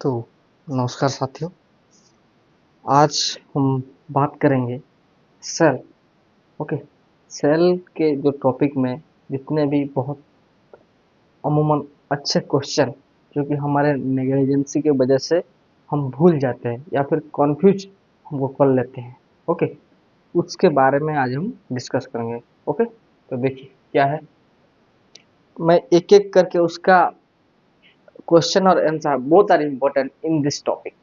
तो नमस्कार साथियों। आज हम बात करेंगे सेल। ओके। सेल के जो टॉपिक में जितने भी बहुत अमूमन अच्छे क्वेश्चन जो कि हमारे नेग्लिजेंसी की वजह से हम भूल जाते हैं या फिर कंफ्यूज हमको कर लेते हैं। ओके। उसके बारे में आज हम डिस्कस करेंगे। ओके। तो देखिए क्या है, मैं एक एक करके उसका क्वेश्चन और answer both are important in this topic.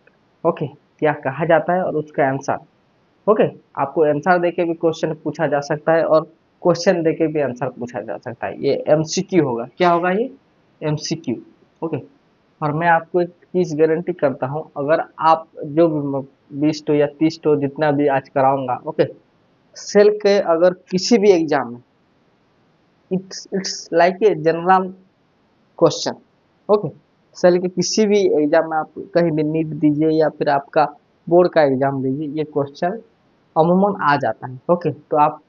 Okay. क्या कहा जाता है और उसका आंसर। ओके। आपको आंसर देके भी क्वेश्चन पूछा जा सकता है और क्वेश्चन देके भी आंसर पूछा जा सकता है। ये एमसीक्यू होगा। क्या होगा ये? एमसीक्यू। ओके। और मैं आपको एक चीज गारंटी करता हूँ, अगर आप जो भी 20 तो या 30 तो जितना भी आज कराऊंगा, ओके, सेल के अगर किसी भी एग्जाम में it's like a general question. Okay. Cell के किसी भी एग्जाम में आप कहीं भी नीट दीजिए या फिर आपका बोर्ड का एग्जाम दीजिए, ये क्वेश्चन अमूमन आ जाता है। ओके। तो आप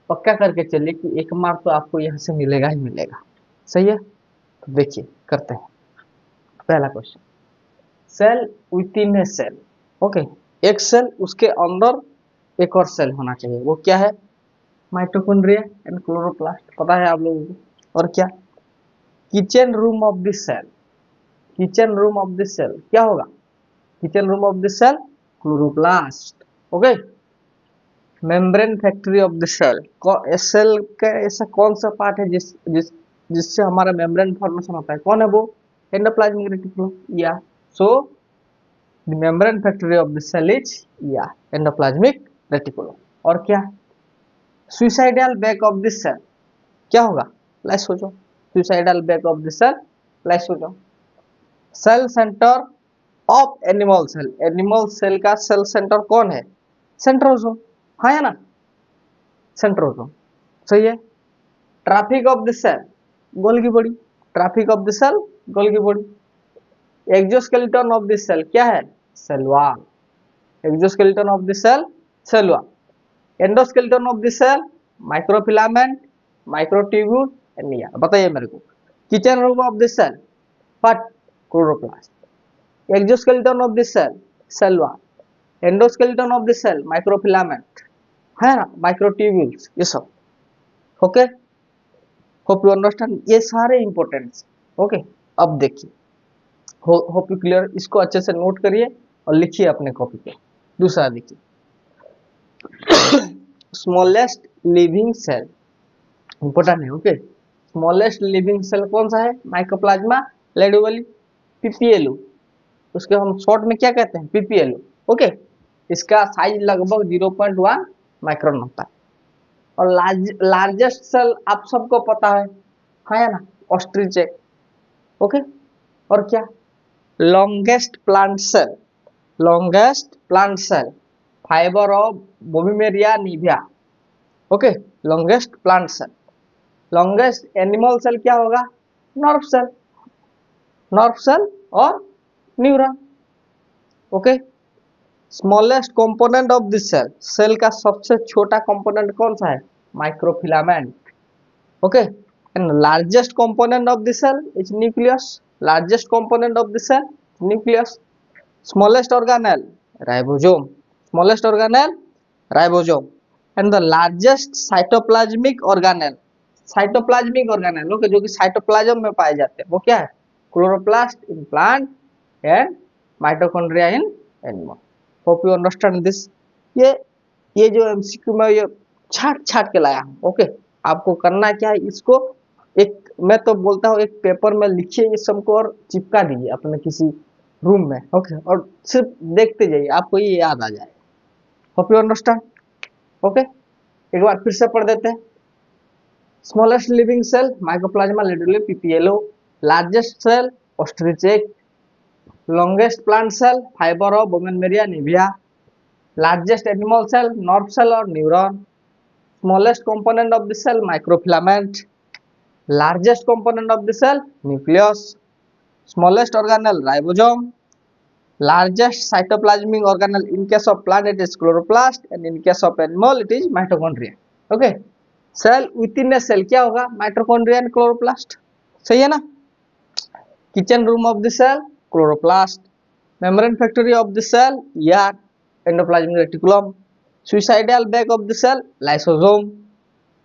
पक्का करके चलिए कि एक मार्क तो आपको यहाँ से मिलेगा ही मिलेगा। सही है। तो देखिए करते हैं पहला question. Cell within a cell. Okay. एक सेल, उसके अंदर एक और सेल होना चाहिए। वो क्या है? Mitochondria and chloroplast. पता है आप लोगों को। और क्या? Kitchen room of the cell. Kitchen room of the cell क्या होगा? Kitchen room of the cell chloroplast. Okay. Membrane factory of the cell. Cell का ऐसा कौन सा पार्ट है जिससे हमारा मेम्ब्रेन फॉर्मेशन होता है? कौन है वो? Endoplasmic reticulum. या so the membrane factory of the cell is या एंडोप्लाज्मिक रेटिकुलम। और क्या? Suicidal bag of the cell क्या होगा? Lysosome. Suicidal bag of the cell lysosome. Cell centre of animal cell. Animal cell का cell centre कौन है? Centrosome. हाँ या ना? सेंट्रोसोम। सही है। Traffic of the cell Golgi body. Traffic of the cell Golgi body. Exoskeleton of the cell क्या है? Cell wall. Exoskeleton of the cell cell wall. Endoskeleton of the cell microfilament, microtubule and नियर। बताइए मेरे को। Kitchen room of the cell फट chloroplast. Exoskeleton of the cell cell wall. Endoskeleton of the cell microfilament, है ना, microtubules, ये सब। Okay. Hope you understand. ये सारे इंपॉर्टेंट। ओके। अब देखिए, होप यू क्लियर। इसको अच्छे से नोट करिए और लिखिए अपने कॉपी पे। दूसरा देखिए, स्मॉलेस्ट लिविंग सेल इंपॉर्टेंट है। ओके। स्मॉलेस्ट लिविंग सेल कौन सा है? माइकोप्लाज्मा लेडुवली, पीपीएलयू। उसके हम शॉर्ट में क्या कहते हैं? पीपीएलयू। ओके। इसका साइज लगभग 0.1 माइक्रोन होता है। और लार्जेस्ट सेल आप सबको पता है ना? Ostrich egg. ओके। और क्या? Longest plant cell. Longest plant cell fibre of Boehmeria nivea. Okay. Longest plant cell. Longest animal cell क्या होगा? Nerve cell. नर्व सेल और neuron. Okay. Smallest component of this cell. Cell का सबसे छोटा component कौन सा है? Microfilament. Okay. And largest component of the cell is nucleus. Largest component of the cell nucleus. Smallest organelle ribosome. Smallest organelle ribosome. And the largest cytoplasmic organelle. Cytoplasmic organelle, okay, जो कि cytoplasm में पाए जाते हैं, वो क्या है? Chloroplast in plant and mitochondria in animal. Hope you understand this. ये ये जो एमसीक्यू में ये छाट छाट के लाया हूँ। ओके। आपको करना क्या है, इसको एक, मैं तो बोलता हूँ, एक पेपर में लिखिए ये सबको और चिपका दीजिए अपने किसी रूम में। ओके। और सिर्फ देखते जाइए, आपको ये याद आ जाए। Hope you understand. ओके। एक बार फिर से पढ़ देते हैं। Smallest living cell mycoplasma laidlawii PPLO. Largest cell ostrich egg. Longest plant cell fibre of boehmeria nivea. Largest animal cell nerve cell और neuron. Smallest component of the cell microfilament. Largest component of the cell nucleus. Smallest organelle ribosome. Largest cytoplasmic organelle in case of plant it is chloroplast and in case of animal it is mitochondria. Okay. Cell within a cell क्या होगा? Mitochondria and chloroplast. सही है ना? Kitchen room of the cell chloroplast. Membrane factory of the cell, ER, endoplasmic reticulum. Suicidal bag of the cell, lysosome.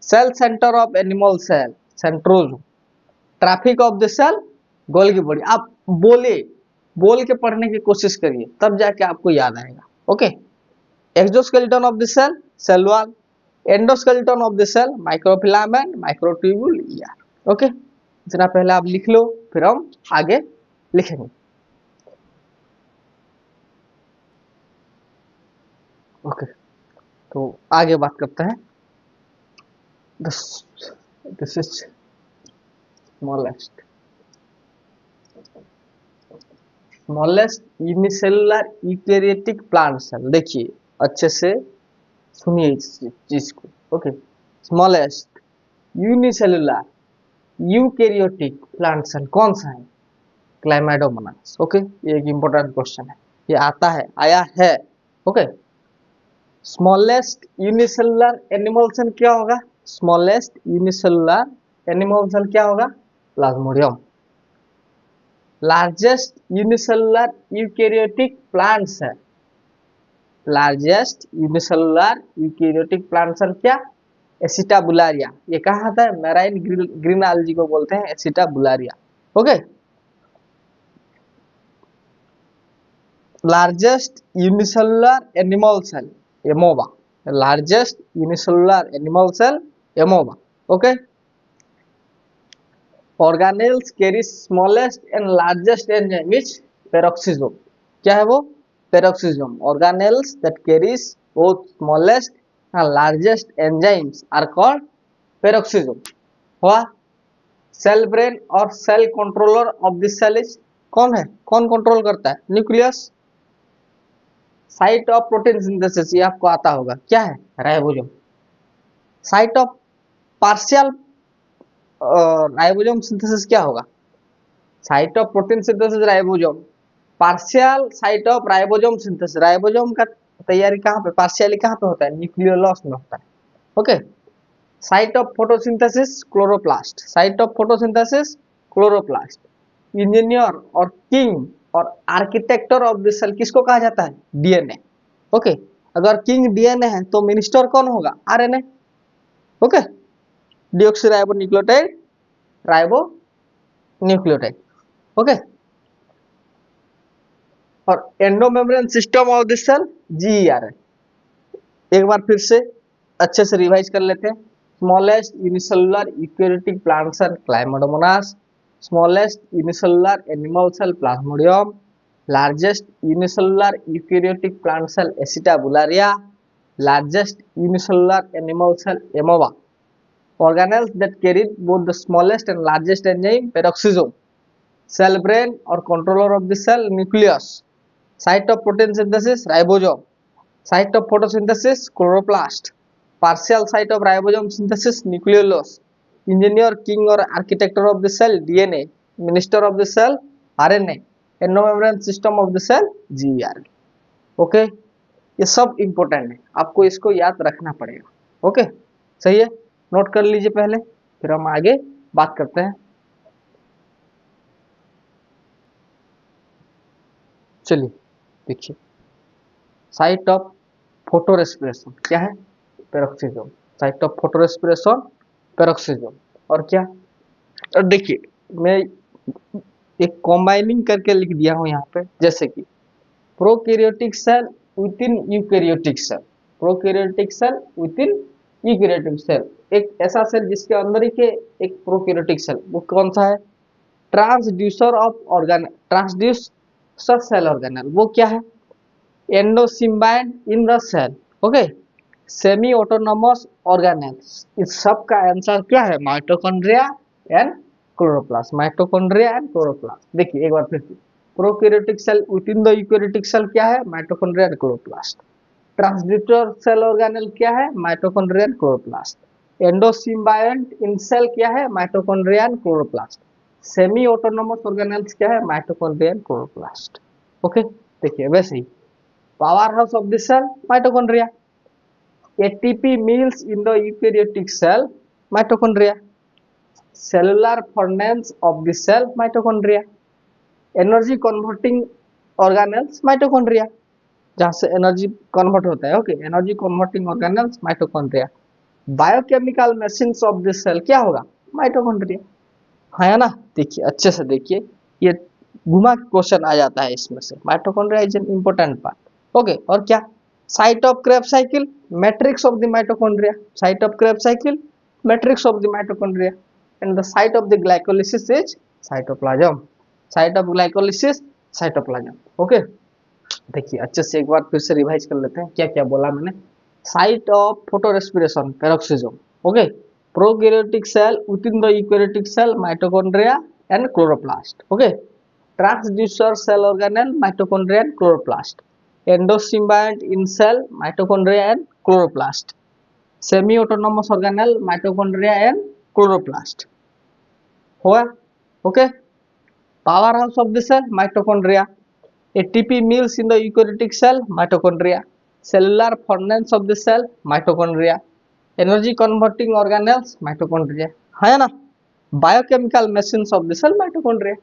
Cell center of animal cell, centrosome. Traffic of the cell, Golgi body. आप बोल के पढ़ने की कोशिश करिए, तब जाके आपको याद आएगा. Okay. Exoskeleton of the cell, cell wall. Endoskeleton of the cell, microfilament, microtubule, ER. Okay. इतना पहले आप लिख लो, फिर हम आगे लिखेंगे. ओके. तो आगे बात करते हैं. This is smallest unicellular eukaryotic plant cell. देखिए अच्छे से सुनिए इस चीज को. Okay. Smallest unicellular eukaryotic plant cell कौन सा है? क्लाइमेडोमोनास. ओके. ये एक इंपॉर्टेंट क्वेश्चन है, ये आता है, आया है. Okay. Smallest unicellular animal cell क्या होगा? स्मॉलेस्ट यूनिसेलुलर एनिमल सेल क्या होगा? Plasmodium. Largest unicellular eukaryotic plant cell, largest unicellular eukaryotic plant cell क्या? एसिटाबुलारिया. ये कहा था, मैराइन ग्रीन एल्गी को बोलते हैं acetabularia. Okay. Largest unicellular animal cell, amoeba. Largest unicellular animal cell, amoeba. Okay. Organelles carry smallest and largest enzyme which? Peroxisome. क्या है वो? Peroxisome. Organelles that carries both smallest and largest enzymes are called peroxisome. हुआ. Cell brain और cell controller of this cell is, कौन है? कौन control करता है? Nucleus. Site of protein synthesis, ये आपको आता होगा, क्या है? Ribosome. Site of partial ribosome synthesis क्या होगा? Site of protein synthesis ribosome. Partial site of ribosome synthesis, ribosome का तैयारी कहाँ पे, पार्शियली कहाँ पे होता है? न्यूक्लियोलस में होता है. Okay. Site of photosynthesis chloroplast, site of photosynthesis chloroplast. Engineer और किंग और आर्किटेक्टर ऑफ द सेल किसको कहा जाता है? डीएनए. ओके. अगर किंग डीएनए है तो मिनिस्टर कौन होगा? RNA. Okay. Deoxyribonucleotide, ribonucleotide. Okay. और endomembrane system of the cell, GER. एक बार फिर से अच्छे से रिवाइज कर लेते हैं. Smallest unicellular eukaryotic plant cell, chlamydomonas. Smallest unicellular animal cell, plasmodium. Largest unicellular eukaryotic plant cell, acetabularia. Largest unicellular animal cell, amoeba. Organelles that carried both the smallest and largest enzyme, peroxisome. Cell brain or controller of the cell, nucleus. Site of protein synthesis, ribosome. Site of photosynthesis, chloroplast. Partial site of ribosome synthesis, nucleolus. Engineer, king or architecture of the cell, DNA. Minister of the cell, RNA. Endomembrane system of the cell, GER. Okay. ये सब important है, आपको इसको याद रखना पड़ेगा. Okay. सही है. नोट कर लीजिए पहले, फिर हम आगे बात करते हैं. चलिए देखिए. साइट ऑफ फोटो रेस्पिरेशन क्या है? Peroxisome. Site of photo respiration, peroxisome. और क्या? और देखिए मैं एक कॉम्बाइनिंग करके लिख दिया हूं यहाँ पे, जैसे कि prokaryotic cell within eukaryotic cell. Prokaryotic cell within eukaryotic cell. एक ऐसा सेल जिसके अंदर ही के एक प्रोकैरियोटिक सेल, वो कौन सा है? Transducer of organelle, transducer cell organelle. वो क्या है? Endosymbiont in the cell. Okay. Semi autonomous organelles. इस सब का आंसर क्या है? Mitochondria and chloroplast. Mitochondria and chloroplast. देखिए एक बार फिर से, prokaryotic cell within the eukaryotic cell क्या है? Mitochondria and chloroplast. Transducer cell organelle क्या है? Mitochondria and chloroplast. Endosymbiont in cell क्या है? Mitochondria and chloroplast. Semi autonomous organelles क्या है? Mitochondria and chloroplast. ओके. देखिए वैसे ही power house of the cell, mitochondria. ATP mills in the eukaryotic cell, mitochondria. Cellular furnace of the cell, mitochondria. Energy converting organelles mitochondria, जहां से energy convert होता है। Okay, energy converting organelles mitochondria. Biochemical machines of this cell क्या होगा? Mitochondria. है ना? देखिए अच्छे से देखिए, ये घुमा के क्वेश्चन आ जाता है इसमें से। Mitochondria is an important part. Okay, और क्या? Site of Krebs cycle, matrix of the mitochondria. Site of Krebs cycle, matrix of the mitochondria. And the site of the glycolysis is cytoplasm. Site of glycolysis cytoplasm. Okay, देखिए अच्छे से एक बार फिर से revise कर लेते हैं क्या क्या बोला मैंने। Site of photo respiration peroxisome. Okay, prokaryotic cell within the eukaryotic cell mitochondria and chloroplast. Okay, transducer cell organelle mitochondria and chloroplast. Endosymbiont in cell mitochondria and chloroplast. Semi autonomous organelle mitochondria and chloroplast. हुआ? Okay, power house of the cell mitochondria. ATP meals in the eukaryotic cell mitochondria. Cellular furnace of the cell mitochondria. Energy converting organelles mitochondria, है ना? Biochemical machines of the cell mitochondria।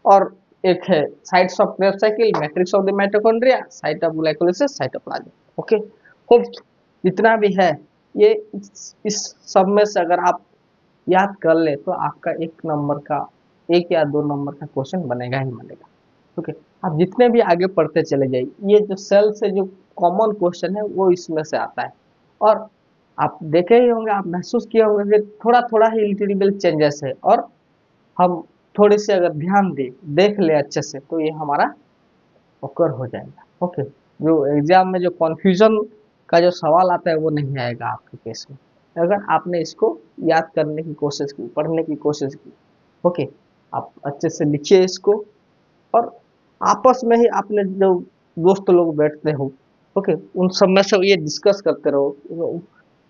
और एक है sites of Krebs cycle, matrix of the mitochondria, site of glycolysis, cytoplasm. Okay, hope जितना भी है ये इस सब में से अगर आप याद कर ले तो आपका एक नंबर का, एक या दो नंबर का क्वेश्चन बनेगा ही बनेगा। ओके, आप जितने भी आगे पढ़ते चले जाइए, ये जो सेल से जो कॉमन क्वेश्चन है वो इसमें से आता है। और आप देखे ही होंगे, आप महसूस किए होंगे कि थोड़ा थोड़ा ही लिटिल चेंजेस है, और हम थोड़ी सी अगर ध्यान दे देख ले अच्छे से तो ये हमारा ओकर हो जाएगा। ओके, जो एग्जाम में जो कॉन्फ्यूजन का जो सवाल आता है वो नहीं आएगा आपके केस में, अगर आपने इसको याद करने की कोशिश की, पढ़ने की कोशिश की। ओके, आप अच्छे से लिखिए इसको, और आपस में ही आपने जो दोस्त लोग बैठते हो, ओके, उन सब में से ये डिस्कस करते रहो।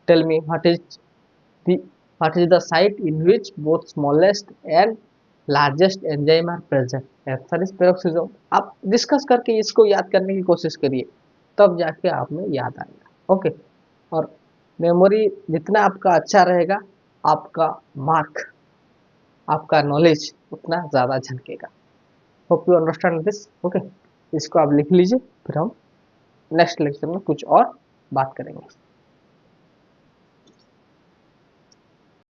Tell me what is the site in which both smallest and largest enzyme are present. Answer is peroxisome. आप डिस्कस करके इसको याद करने की कोशिश करिए, तब जाके आप में याद आएगा। ओके, और मेमोरी जितना आपका अच्छा रहेगा, आपका मार्क, आपका नॉलेज उतना ज़्यादा झलकेगा। Hope you understand this. Okay, इसको आप लिख लीजिए, फिर हम नेक्स्ट लेक्चर में कुछ और बात करेंगे।